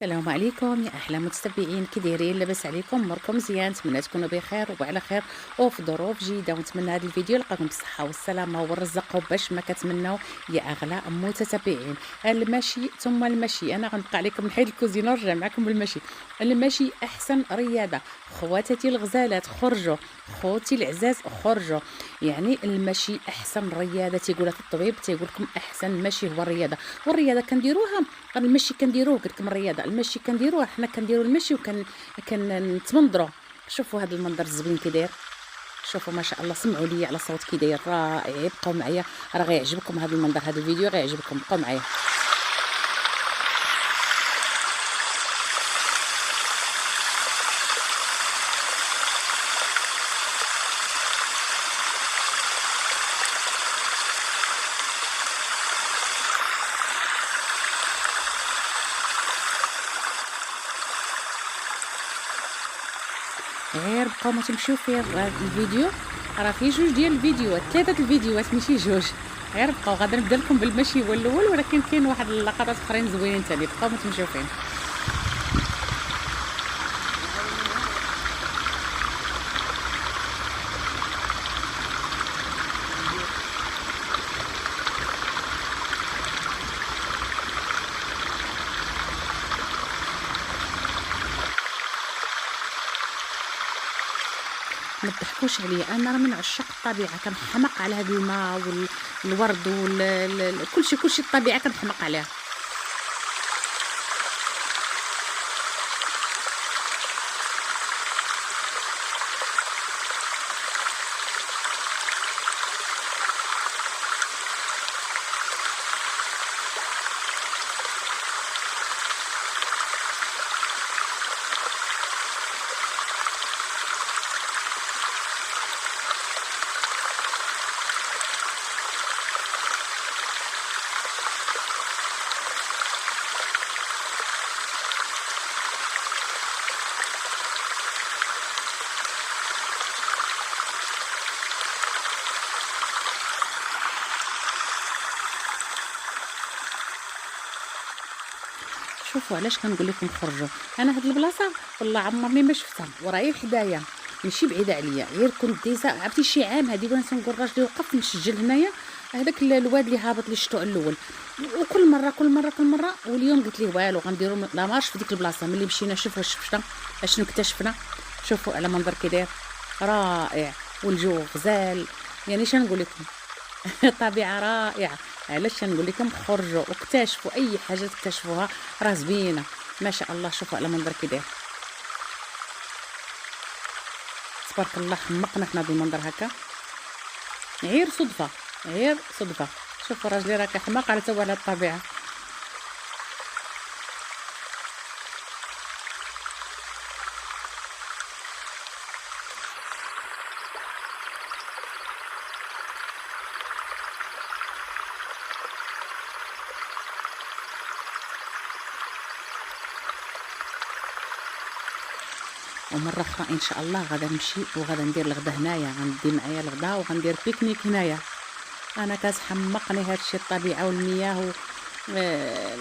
السلام عليكم يا احلى متتبعين، كي دايرين؟ لاباس عليكم؟ اموركم مزيان؟ نتمنى تكونوا بخير وعلى خير وفي ظروف جيده، ونتمنى هذا الفيديو يلقاكم بالصحه والسلامه والرزق وباش ما كتمنوا يا اغلى متتبعين. المشي ثم المشي، انا غنبقى عليكم من حيث الكوزينه ونرجع معكم بالمشي. المشي احسن رياضه. خواتاتي الغزالات خرجوا، خوتي العزاز خرجوا. يعني المشي احسن رياضه، تيقولها الطبيب، تيقول لكم احسن مشي هو الرياضه. والرياضه كنديروها، المشي كنديروه، قلت لكم الرياضه المشي كنديروه، حنا كنديروا المشي كنتمنظروا. شوفوا هذا المنظر الزوين كي داير، شوفوا ما شاء الله، سمعوا لي على صوت كي داير رائع. بقاو معايا، راه غيعجبكم هذا المنظر، هذا الفيديو غيعجبكم، بقاو معايا. غير بقاو ما تمشيو فيه الفيديو، راه فيه جوج ديال الفيديوهات، ثلاثه الفيديوهات ماشي جوج. غير بقاو، غادا نبدا لكم بالمشي هو الاول، ولكن كاين واحد اللقطات اخرين زوينين ثاني، بقاو ما تمشيو فين. ما تضحكوش عليا، انا راه من عشاق الطبيعه، كنحماق على هذا الماء والورد كلشي الطبيعه كنحماق عليها. شوفوا علاش كنقول لكم خرجوا. انا هاد البلاصه والله عمرني ما شفتها، وراهي حدايا، ماشي بعيده عليا، غير كنت ديزا عرفتي شي عام هادي وانا تنقول راجلي وقف نسجل هنايا هذاك الواد اللي هابط اللي شفتو الاول. وكل مره كل مره، واليوم قلت ليه والو غنديروا لا مارش في ديك البلاصه. ملي مشينا شوفوا واش شفنا، اشنو اكتشفنا. شوفوا على منظر كي داير، رائع، والجو غزال. يعني شنقول لكم طبيعة رائعة. علاش كنقول لكم خرجوا واكتشفوا اي حاجة تكتشفوها، راه زوينة ما شاء الله. شوفوا على منظر كي داير، تبارك الله، حمقنا حنا بالمنظر هكا، غير صدفة، غير صدفة. شوفوا راجلي راه كيحماق على توا على الطبيعة. ومرة أخرى إن شاء الله غادا نمشي وغادا ندير الغدا هنايا، غندي معايا الغدا وغندير بيكنيك هنايا. أنا كتحمقني هادشي، الطبيعة والمياه آآ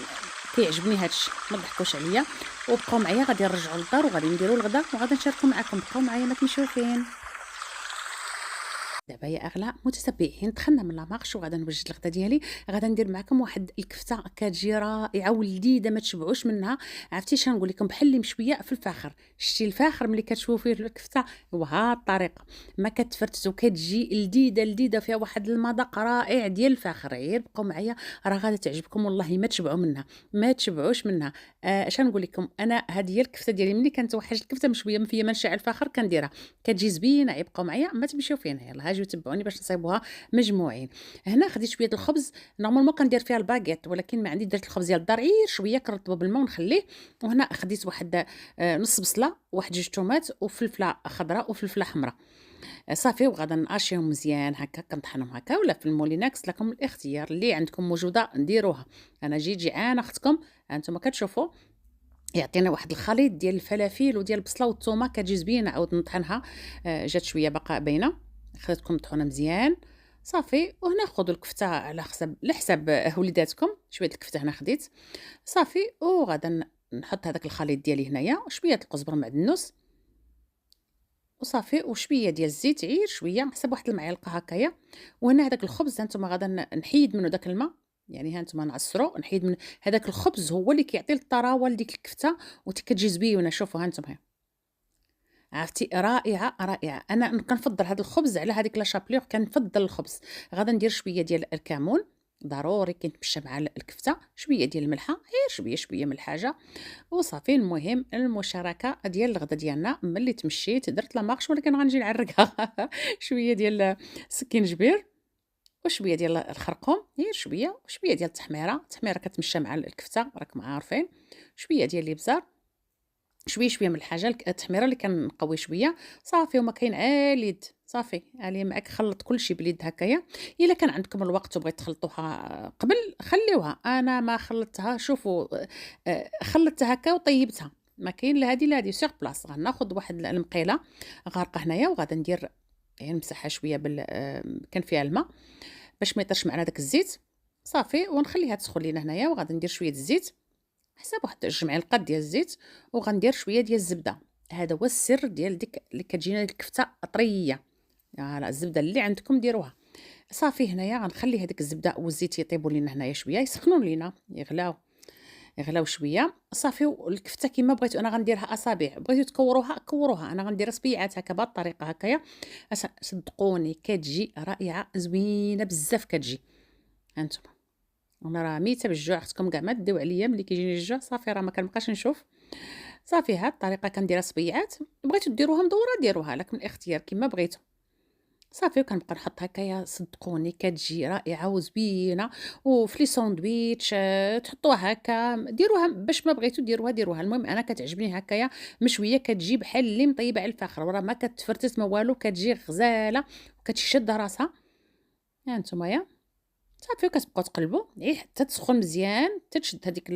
كيعجبني هادشي، ما تضحكوش عليا. وبقاو معايا، غادي نرجعوا للدار وغادي نديروا الغدا وغادي نشاركوا معاكم، بقاو معايا ما تمشيو فين. دابا يا اغلى متتبعين، دخلنا من لا مارش وغادا نوجد الغدا ديالي. غادا ندير معكم واحد الكفته كتجي رائعه ولذيذه ما تشبعوش منها. عرفتي شنقول لكم؟ بحال اللي مشويه في الفاخر. شتي الفاخر ملي كتشوفوا فيه الكفته، وها الطريقه ما كتفرتز وكتجي لذيذه فيها واحد المذاق رائع ديال الفاخر. غير بقاو معايا، راه غادا تعجبكم والله، ما تشبعوا منها، ما تشبعوش منها. اش نقول لكم، انا هذه هي الكفته ديالي، ملي كنتوحش الكفته مشويه فيا منشا الفاخر كنديرها، كتجي زوينه. يبقاو معايا ما تمشيو فين، يلاه اجيو تبعوني باش نصايبوها مجموعين. هنا خديت شويه د الخبز، نورمالمون كندير فيها الباكيت، ولكن ما عندي، درت الخبز ديال الدار غير شويه كنرطبو بالما ونخليه. وهنا خديت واحد نص بصله، واحد جوج طوماط وفلفله خضراء وفلفله حمراء. صافي، وغادا ناشيهم مزيان هكا، كنطحنهم هكا ولا في المولينكس، لكم الاختيار اللي عندكم موجوده نديروها. انا جيت جيعانه اختكم، هانتوما كتشوفوا. يعطينا واحد الخليط ديال الفلافل وديال البصله والثومه، كتجي زوينه. عاود نطحنها، جات شويه باقا باينه، خليتكم مطحونه مزيان. صافي، وهنا خذوا الكفته على حسب وليداتكم. شويه الكفته هنا خديت. صافي، وغادا نحط هذاك الخليط ديالي هنايا وشويه د القزبر معدنوس وصافي وشويه ديال الزيت، غير شويه حسب واحد المعلقه هكايا. وهنا هذاك الخبز ها نتوما غادا نحيد منه داك الماء، يعني ها نتوما نعصرو نحيد من هذاك الخبز، هو اللي كيعطي الطراوه لديك الكفته كتجي زوينه. شوفوا ها نتوما عرفتي رائعه رائعه. انا كنفضل هذا الخبز على هذيك لا شابلور، كنفضل الخبز. غادا ندير شويه ديال الكمون ضروري كيتمشى مع الكفته، شويه ديال الملحه، غير شويه شويه من الحاجه وصافي. المهم المشاركه ديال الغدا ديالنا ملي تمشيت درت لا مارش، ولكن غنجي نعرقها شويه ديال السكينجبير وشويه ديال الخرقوم، غير شويه وشويه ديال التحميره كتمشى مع الكفته راكم عارفين، شويه ديال الابزار، شويه شويه من الحاجه التحميره اللي كنقوي شويه صافي. وما كاين عاليد صافي علي معاك، خلط كلشي باليد هكايا. الا كان عندكم الوقت وبغيت تخلطوها قبل خليوها، انا ما خلطتها. شوفوا خلطتها هكا وطيبتها، ما كاين لا هادي لا هادي سيغ بلاص. غناخذ واحد المقيله غارقه هنايا وغادا ندير يعني نمسحها شويه كان فيها الماء باش ما يطرش معنا داك الزيت صافي. ونخليها تسخن لينا هنايا وغادا ندير شويه الزيت حسب واحد 2 معالق ديال الزيت، وغندير شويه ديال الزبده. هذا هو السر ديال ديك اللي كتجينا الكفته طريه. لا الزبده اللي عندكم ديروها صافي. هنايا غنخلي هذيك الزبده والزيت يطيبوا لينا هنايا شويه، يسخنوا لينا يغلاو شويه صافي. والكفته كما بغيتو، انا غنديرها اصابع، بغيتو تكوروها كوروها، انا غندير صبيعات هكا بهاد الطريقه هكايا. صدقوني كتجي رائعه زوينه بزاف كتجي. هانتوما انا راه ميته بالجوع، خصكم كاع ما تديو عليا ملي كيجيني الجوع صافي راه ما كنبقاش نشوف. صافي هاد الطريقه كنديرها صبيعات، بغيتو ديروها مدوره ديروها لكم الاختيار كما بغيتو صافي. وكنبقى نحط هكايا صدقوني كتجي رائعه وزوينه. وفي لي ساندويتش تحطوها هكا، ديروها باش ما بغيتو ديروها. المهم انا كتعجبني هكايا مشويه، كتجي بحال اللي مطيبه على الفاخر، وراه ما كتفرتت ما والو، كتجي غزاله وكتشد راسها. ها نتوما يا صافي. وكتبقاو تقلبوا غير حتى تسخن مزيان، حتى تشد هذيك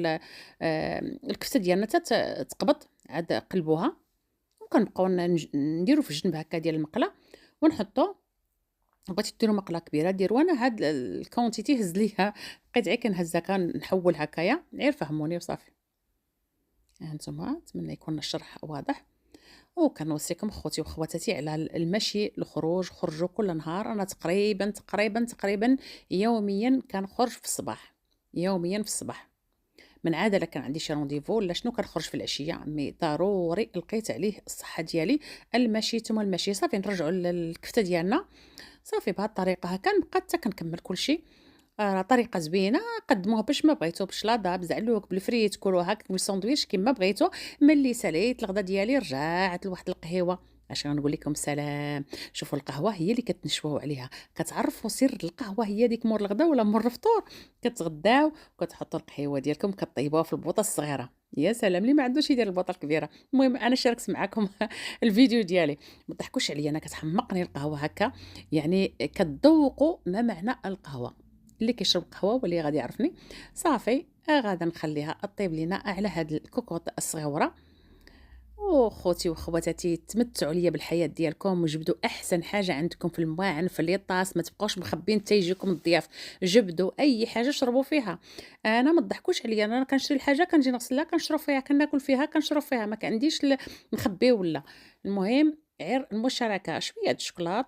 الكفته ديالنا حتى تقبض، عاد قلبوها. وكنبقاو نديرو في الجنب هكا ديال المقله ونحطو. بغيتي ديروا مقله كبيره ديروا، انا هاد الكونتيتي هز ليها بقيت غير كنهزها كنحول هكايا، غير فهموني وصافي. ها نتوما نتمنى يكون الشرح واضح. وكنوصيكم خوتي وخواتاتي على المشي الخروج، خرجوا كل نهار. انا تقريبا يوميا كنخرج في الصباح، يوميا في الصباح من عاده. لا كان عندي شي رونديفو ولا شنو كنخرج في العشيه، مي ضروري لقيت عليه الصحه ديالي المشي. ثم المشي صافي نرجعوا للكفته ديالنا صافي. بهذه الطريقه هكا نبقى حتى كنكمل كلشي. راه طريقه زوينه، قدموها باش ما بغيتو بشلاضه بزعلوك بالفريت، كلوا هكا بالساندويتش كما بغيتو. ملي ساليت الغدا ديالي رجعت لواحد القهيوه. اش غنقول لكم سلام. شوفوا القهوه هي اللي كتنشفوا عليها، كتعرفوا سر القهوه هي ديك مور الغدا ولا مور الفطور. كتغداو وكتحطوا القهيوه ديالكم كطيبوها في البوطه الصغيره. يا سلام اللي ما عندوش يدير البوطه الكبيره. المهم انا شاركت معكم الفيديو ديالي. ما تضحكوش عليا، انا كتحمقني القهوه هكا، يعني كتذوقوا ما معنى القهوه. اللي كيشرب قهوه واللي غادي يعرفني صافي. غادا نخليها طيب لينا على هاد الكوكوط الصغيره. وخوتي وخواتاتي تمتعوا ليا بالحياه ديالكم، وجبدوا احسن حاجه عندكم في المواعن في ليطاس، ما تبقاوش مخبين حتى يجيكم الضياف. جبدوا اي حاجه شربوا فيها. انا ما تضحكوش عليا، انا كنشري الحاجه كنجي نغسلها كنشرب فيها كناكل فيها كنشرب فيها، ما كنديش نخبيه ولا. المهم غير المشاركه شويه د الشوكولات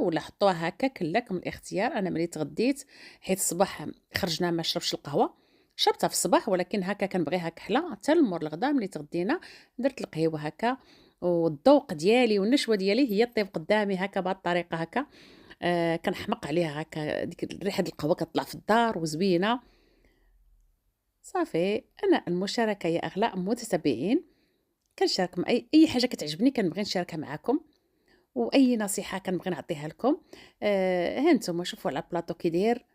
ولا حطوها هكا كلكم الاختيار. انا ملي تغديت حيت الصباح خرجنا ما شربش القهوه، شربتها في الصباح ولكن هكا كنبغيها كحله. حتى المور الغدا ملي تغدينا درت القهيوه هكا، والذوق ديالي والنشوه ديالي هي طيب قدامي هكا بهذه الطريقه هكا. كنحمق عليها هكا، ديك ريحه القهوه كطلع في الدار وزوينه صافي. انا المشاركه يا اغلاء متتبعين كنشارككم اي حاجه كتعجبني كنبغي نشاركها معكم، واي نصيحه كنبغي نعطيها لكم. ها نتوما شوفوا على البلاطو كي داير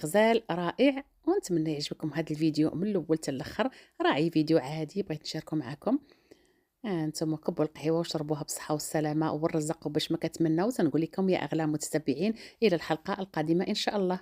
غزال رائع. ونتمنى يعجبكم هذا الفيديو من الاول حتى الاخر، راعي فيديو عادي بغيت نشاركه معكم. انتم كبوا القهوه وشربوها بالصحه والسلامه والرزق وباش ما كتمناو. تنقول لكم يا اغلى متتبعين الى الحلقه القادمه ان شاء الله.